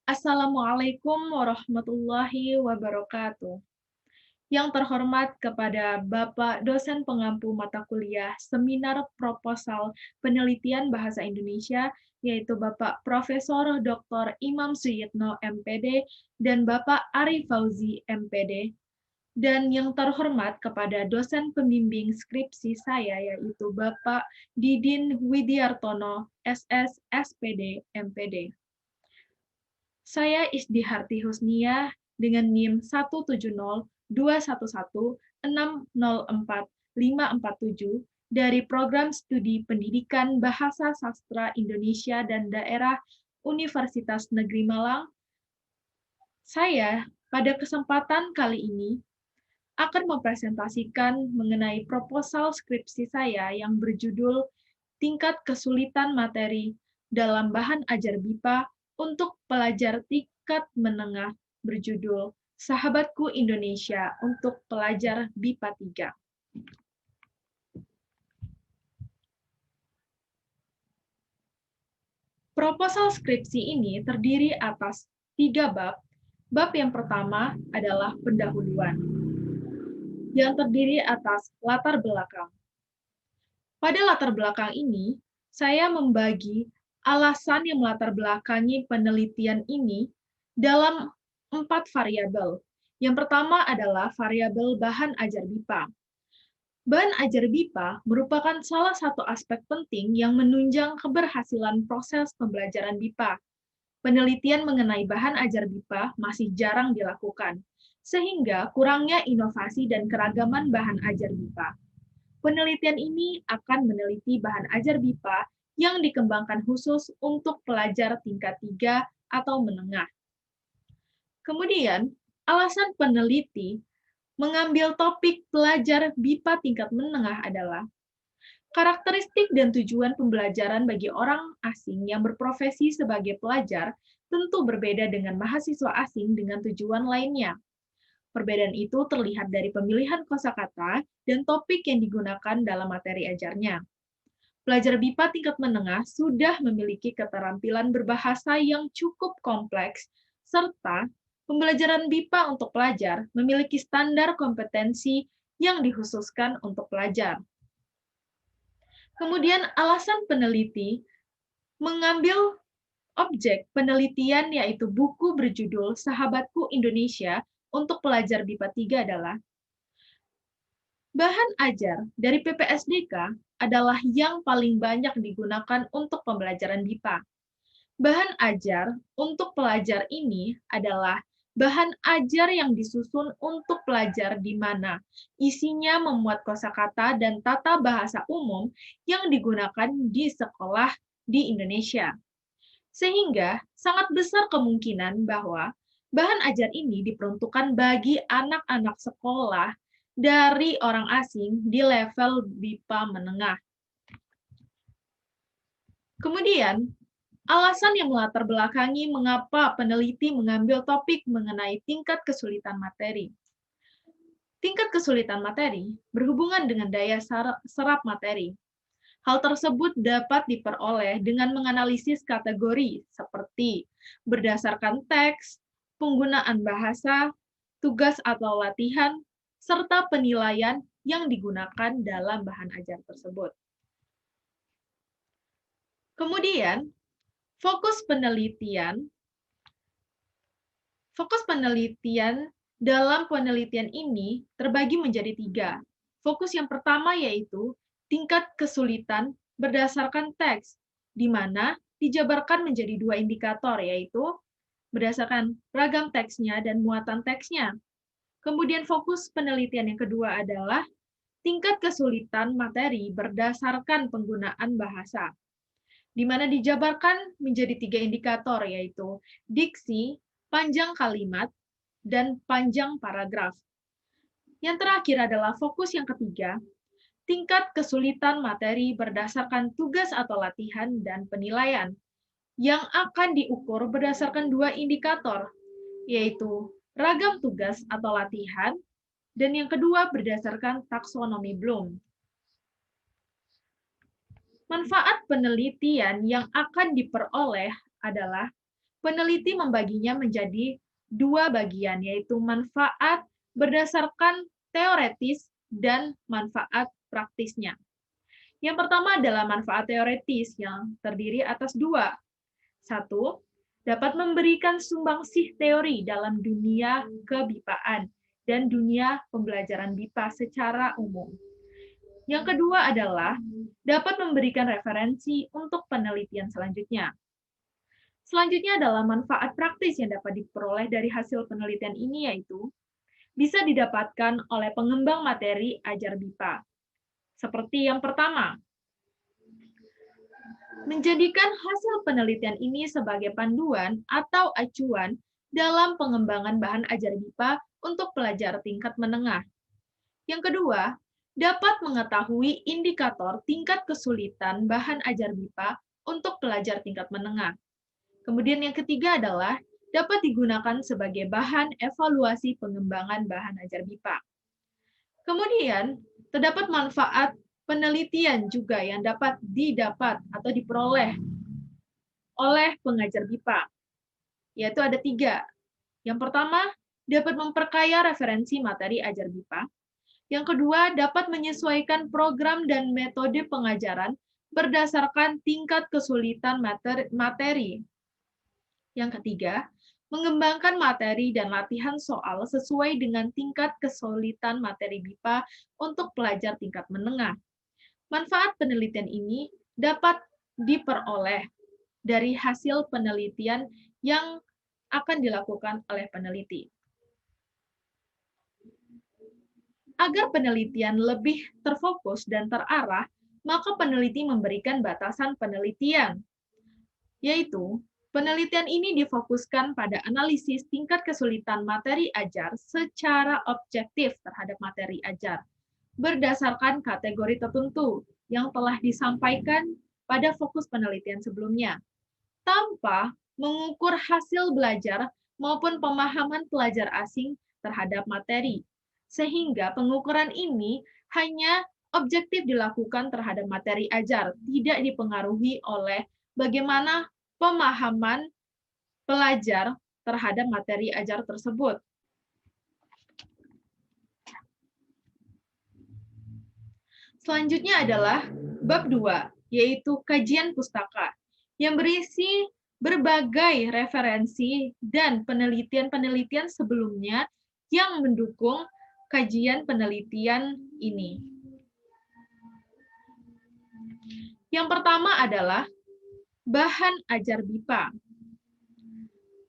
Assalamualaikum warahmatullahi wabarakatuh. Yang terhormat kepada Bapak dosen pengampu mata kuliah Seminar Proposal Penelitian Bahasa Indonesia, yaitu Bapak Profesor Dr. Imam Suyitno MPD dan Bapak Ari Fauzi MPD. Dan yang terhormat kepada dosen pembimbing skripsi saya, yaitu Bapak Didin Widiartono SS SPD MPD. Saya Isdiharti Husnia dengan NIM 170211604 dari Program Studi Pendidikan Bahasa Sastra Indonesia dan Daerah Universitas Negeri Malang. Saya pada kesempatan kali ini akan mempresentasikan mengenai proposal skripsi saya yang berjudul Tingkat Kesulitan Materi dalam Bahan Ajar BIPA untuk pelajar tingkat menengah berjudul Sahabatku Indonesia untuk pelajar BIPA 3. Proposal skripsi ini terdiri atas 3 bab. Bab yang pertama adalah pendahuluan, yang terdiri atas latar belakang. Pada latar belakang ini, saya membagi alasan yang melatar belakangi penelitian ini dalam 4 variabel. Yang pertama adalah variabel bahan ajar BIPA. Bahan ajar BIPA merupakan salah satu aspek penting yang menunjang keberhasilan proses pembelajaran BIPA. Penelitian mengenai bahan ajar BIPA masih jarang dilakukan, sehingga kurangnya inovasi dan keragaman bahan ajar BIPA. Penelitian ini akan meneliti bahan ajar BIPA yang dikembangkan khusus untuk pelajar tingkat 3 atau menengah. Kemudian, alasan peneliti mengambil topik pelajar BIPA tingkat menengah adalah karakteristik dan tujuan pembelajaran bagi orang asing yang berprofesi sebagai pelajar tentu berbeda dengan mahasiswa asing dengan tujuan lainnya. Perbedaan itu terlihat dari pemilihan kosakata dan topik yang digunakan dalam materi ajarnya. Pelajar BIPA tingkat menengah sudah memiliki keterampilan berbahasa yang cukup kompleks, serta pembelajaran BIPA untuk pelajar memiliki standar kompetensi yang dikhususkan untuk pelajar. Kemudian alasan peneliti mengambil objek penelitian yaitu buku berjudul Sahabatku Indonesia untuk pelajar BIPA 3 adalah bahan ajar dari PPSDK adalah yang paling banyak digunakan untuk pembelajaran BIPA. Bahan ajar untuk pelajar ini adalah bahan ajar yang disusun untuk pelajar di mana isinya memuat kosakata dan tata bahasa umum yang digunakan di sekolah di Indonesia. Sehingga sangat besar kemungkinan bahwa bahan ajar ini diperuntukkan bagi anak-anak sekolah dari orang asing di level BIPA menengah. Kemudian, alasan yang melatar belakangi mengapa peneliti mengambil topik mengenai tingkat kesulitan materi. Tingkat kesulitan materi berhubungan dengan daya serap materi. Hal tersebut dapat diperoleh dengan menganalisis kategori seperti berdasarkan teks, penggunaan bahasa, tugas atau latihan, serta penilaian yang digunakan dalam bahan ajar tersebut. Kemudian, fokus penelitian dalam penelitian ini terbagi menjadi 3. Fokus yang pertama yaitu tingkat kesulitan berdasarkan teks, di mana dijabarkan menjadi 2 indikator, yaitu berdasarkan ragam teksnya dan muatan teksnya. Kemudian fokus penelitian yang kedua adalah tingkat kesulitan materi berdasarkan penggunaan bahasa, di mana dijabarkan menjadi 3 indikator, yaitu diksi, panjang kalimat, dan panjang paragraf. Yang terakhir adalah fokus yang ketiga, tingkat kesulitan materi berdasarkan tugas atau latihan dan penilaian, yang akan diukur berdasarkan 2 indikator, yaitu ragam tugas atau latihan, dan yang kedua berdasarkan taksonomi Bloom. Manfaat penelitian yang akan diperoleh adalah peneliti membaginya menjadi dua bagian, yaitu manfaat berdasarkan teoretis dan manfaat praktisnya. Yang pertama adalah manfaat teoretis yang terdiri atas dua. Satu, dapat memberikan sumbangsih teori dalam dunia kebipaan dan dunia pembelajaran BIPA secara umum. Yang kedua adalah dapat memberikan referensi untuk penelitian selanjutnya. Selanjutnya adalah manfaat praktis yang dapat diperoleh dari hasil penelitian ini, yaitu bisa didapatkan oleh pengembang materi ajar BIPA. Seperti yang pertama, menjadikan hasil penelitian ini sebagai panduan atau acuan dalam pengembangan bahan ajar BIPA untuk pelajar tingkat menengah. Yang kedua, dapat mengetahui indikator tingkat kesulitan bahan ajar BIPA untuk pelajar tingkat menengah. Kemudian yang ketiga adalah dapat digunakan sebagai bahan evaluasi pengembangan bahan ajar BIPA. Kemudian, terdapat manfaat penelitian juga yang dapat didapat atau diperoleh oleh pengajar BIPA, yaitu ada tiga. Yang pertama, dapat memperkaya referensi materi ajar BIPA. Yang kedua, dapat menyesuaikan program dan metode pengajaran berdasarkan tingkat kesulitan materi. Yang ketiga, mengembangkan materi dan latihan soal sesuai dengan tingkat kesulitan materi BIPA untuk pelajar tingkat menengah. Manfaat penelitian ini dapat diperoleh dari hasil penelitian yang akan dilakukan oleh peneliti. Agar penelitian lebih terfokus dan terarah, maka peneliti memberikan batasan penelitian, yaitu penelitian ini difokuskan pada analisis tingkat kesulitan materi ajar secara objektif terhadap materi ajar, berdasarkan kategori tertentu yang telah disampaikan pada fokus penelitian sebelumnya, tanpa mengukur hasil belajar maupun pemahaman pelajar asing terhadap materi, sehingga pengukuran ini hanya objektif dilakukan terhadap materi ajar, tidak dipengaruhi oleh bagaimana pemahaman pelajar terhadap materi ajar tersebut. Selanjutnya adalah bab 2, yaitu kajian pustaka, yang berisi berbagai referensi dan penelitian-penelitian sebelumnya yang mendukung kajian penelitian ini. Yang pertama adalah bahan ajar BIPA.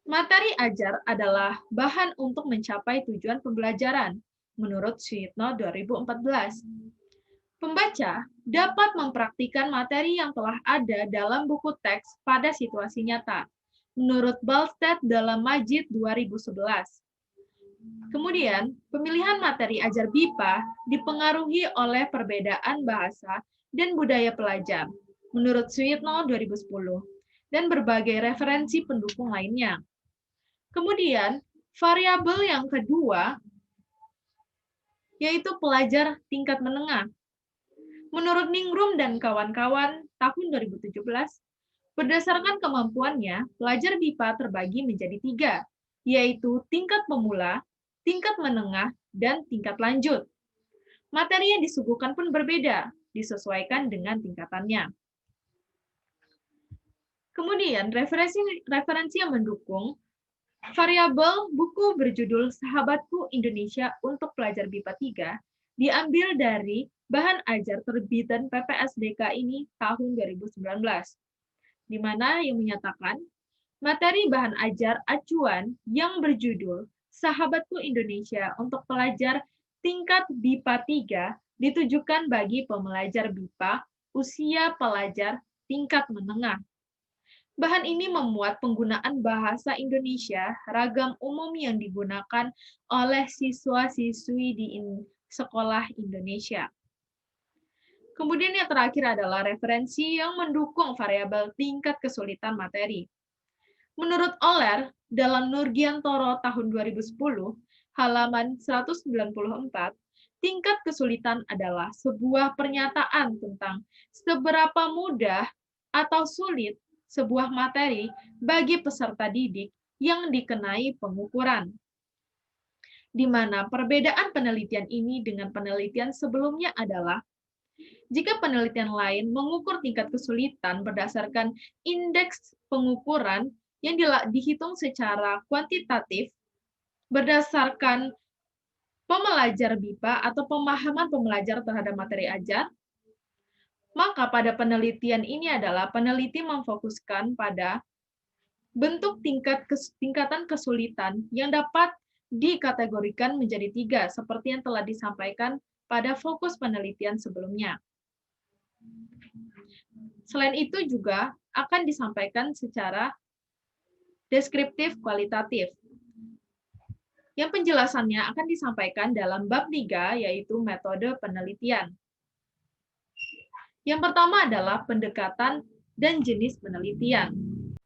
Materi ajar adalah bahan untuk mencapai tujuan pembelajaran, menurut Suyitno 2014. Pembaca dapat mempraktikkan materi yang telah ada dalam buku teks pada situasi nyata, menurut Balstedt dalam Majid 2011. Kemudian, pemilihan materi ajar BIPA dipengaruhi oleh perbedaan bahasa dan budaya pelajar, menurut Suyitno 2010, dan berbagai referensi pendukung lainnya. Kemudian, variabel yang kedua, yaitu pelajar tingkat menengah. Menurut Ningrum dan kawan-kawan tahun 2017, berdasarkan kemampuannya, pelajar BIPA terbagi menjadi 3, yaitu tingkat pemula, tingkat menengah, dan tingkat lanjut. Materi yang disuguhkan pun berbeda, disesuaikan dengan tingkatannya. Kemudian, referensi yang mendukung variabel buku berjudul Sahabatku Indonesia untuk Pelajar BIPA 3 diambil dari bahan ajar terbitan PPSDK ini tahun 2019, di mana yang menyatakan materi bahan ajar acuan yang berjudul Sahabatku Indonesia untuk Pelajar Tingkat BIPA 3 ditujukan bagi pembelajar BIPA usia pelajar tingkat menengah. Bahan ini memuat penggunaan bahasa Indonesia ragam umum yang digunakan oleh siswa-siswi di sekolah Indonesia. Kemudian yang terakhir adalah referensi yang mendukung variabel tingkat kesulitan materi. Menurut Oler, dalam Nurgiantoro tahun 2010, halaman 194, tingkat kesulitan adalah sebuah pernyataan tentang seberapa mudah atau sulit sebuah materi bagi peserta didik yang dikenai pengukuran, di mana perbedaan penelitian ini dengan penelitian sebelumnya adalah jika penelitian lain mengukur tingkat kesulitan berdasarkan indeks pengukuran yang dihitung secara kuantitatif berdasarkan pembelajar BIPA atau pemahaman pembelajar terhadap materi ajar, maka pada penelitian ini adalah peneliti memfokuskan pada bentuk tingkatan kesulitan yang dapat dikategorikan menjadi 3, seperti yang telah disampaikan pada fokus penelitian sebelumnya. Selain itu juga akan disampaikan secara deskriptif kualitatif. Yang penjelasannya akan disampaikan dalam bab 3, yaitu metode penelitian. Yang pertama adalah pendekatan dan jenis penelitian.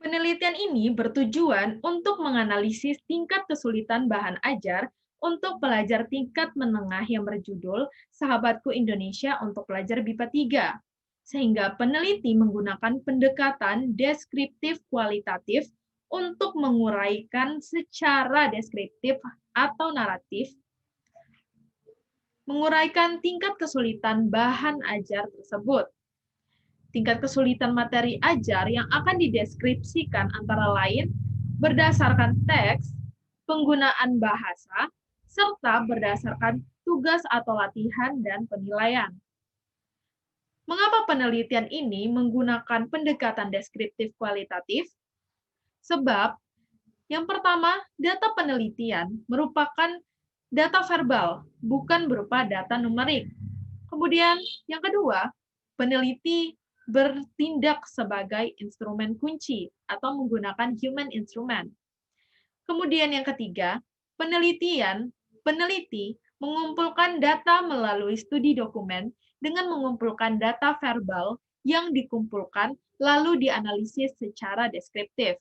Penelitian ini bertujuan untuk menganalisis tingkat kesulitan bahan ajar untuk pelajar tingkat menengah yang berjudul Sahabatku Indonesia untuk Pelajar BIPA 3. Sehingga peneliti menggunakan pendekatan deskriptif kualitatif untuk menguraikan secara deskriptif atau naratif, menguraikan tingkat kesulitan bahan ajar tersebut. Tingkat kesulitan materi ajar yang akan dideskripsikan antara lain berdasarkan teks, penggunaan bahasa, serta berdasarkan tugas atau latihan dan penilaian. Mengapa penelitian ini menggunakan pendekatan deskriptif kualitatif? Sebab, yang pertama, data penelitian merupakan data verbal, bukan berupa data numerik. Kemudian, yang kedua, peneliti bertindak sebagai instrumen kunci atau menggunakan human instrument. Kemudian yang ketiga, peneliti mengumpulkan data melalui studi dokumen dengan mengumpulkan data verbal yang dikumpulkan lalu dianalisis secara deskriptif.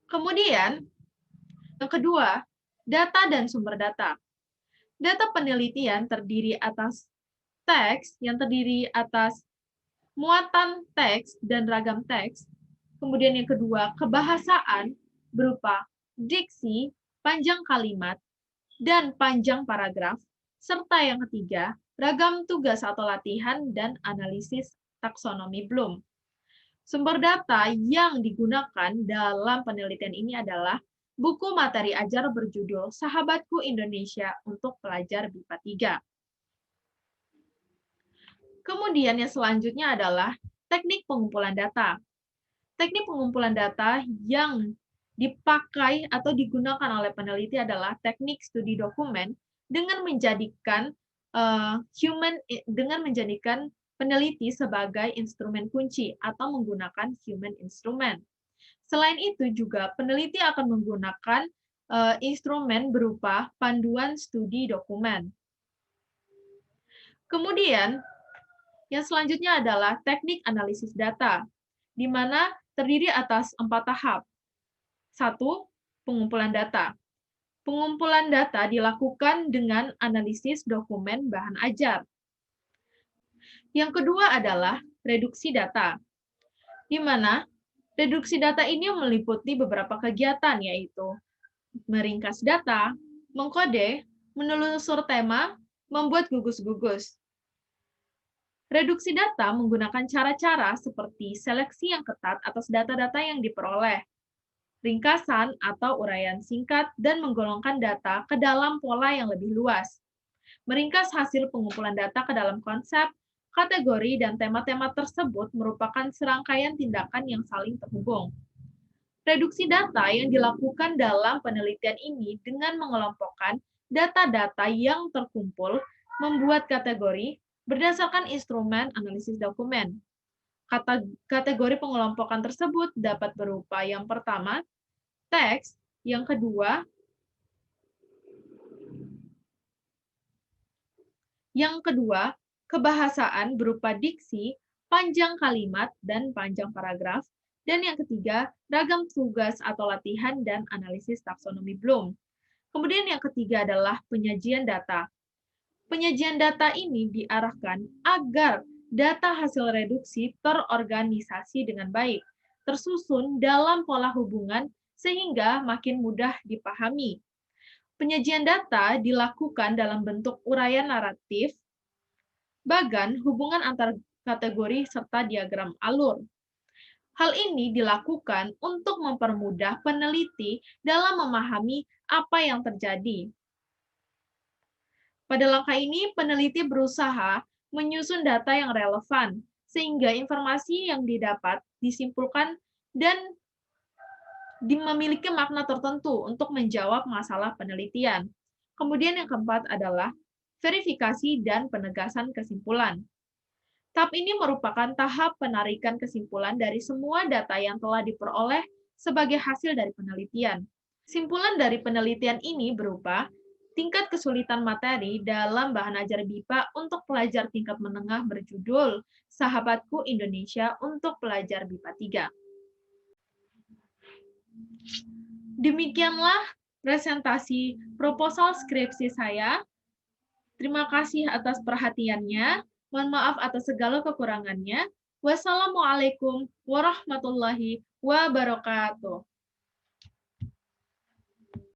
Kemudian, yang kedua, data dan sumber data. Data penelitian terdiri atas teks yang terdiri atas muatan teks dan ragam teks. Kemudian yang kedua, kebahasaan berupa diksi, panjang kalimat, dan panjang paragraf. Serta yang ketiga, ragam tugas atau latihan dan analisis taksonomi Bloom. Sumber data yang digunakan dalam penelitian ini adalah buku materi ajar berjudul Sahabatku Indonesia untuk Pelajar BIPA 3. Kemudian yang selanjutnya adalah teknik pengumpulan data. Teknik pengumpulan data yang dipakai atau digunakan oleh peneliti adalah teknik studi dokumen dengan menjadikan peneliti sebagai instrumen kunci atau menggunakan human instrument. Selain itu juga peneliti akan menggunakan instrumen berupa panduan studi dokumen. Kemudian yang selanjutnya adalah teknik analisis data, di mana terdiri atas 4 tahap. 1. Pengumpulan data. Pengumpulan data dilakukan dengan analisis dokumen bahan ajar. Yang kedua adalah reduksi data, di mana reduksi data ini meliputi beberapa kegiatan, yaitu meringkas data, mengkode, menelusur tema, membuat gugus-gugus. Reduksi data menggunakan cara-cara seperti seleksi yang ketat atas data-data yang diperoleh, ringkasan atau uraian singkat, dan menggolongkan data ke dalam pola yang lebih luas. Meringkas hasil pengumpulan data ke dalam konsep, kategori, dan tema-tema tersebut merupakan serangkaian tindakan yang saling terhubung. Reduksi data yang dilakukan dalam penelitian ini dengan mengelompokkan data-data yang terkumpul, membuat kategori, berdasarkan instrumen analisis dokumen. Kategori pengelompokan tersebut dapat berupa yang pertama, teks, yang kedua, kebahasaan berupa diksi, panjang kalimat, dan panjang paragraf, dan yang ketiga, ragam tugas atau latihan dan analisis taksonomi Bloom. Kemudian yang ketiga adalah penyajian data. Penyajian data ini diarahkan agar data hasil reduksi terorganisasi dengan baik, tersusun dalam pola hubungan sehingga makin mudah dipahami. Penyajian data dilakukan dalam bentuk uraian naratif, bagan, hubungan antar kategori, serta diagram alur. Hal ini dilakukan untuk mempermudah peneliti dalam memahami apa yang terjadi. Pada langkah ini, peneliti berusaha menyusun data yang relevan, sehingga informasi yang didapat disimpulkan dan memiliki makna tertentu untuk menjawab masalah penelitian. Kemudian yang keempat adalah verifikasi dan penegasan kesimpulan. Tahap ini merupakan tahap penarikan kesimpulan dari semua data yang telah diperoleh sebagai hasil dari penelitian. Kesimpulan dari penelitian ini berupa tingkat kesulitan materi dalam bahan ajar BIPA untuk pelajar tingkat menengah berjudul Sahabatku Indonesia untuk pelajar BIPA 3. Demikianlah presentasi proposal skripsi saya. Terima kasih atas perhatiannya. Mohon maaf atas segala kekurangannya. Wassalamualaikum warahmatullahi wabarakatuh.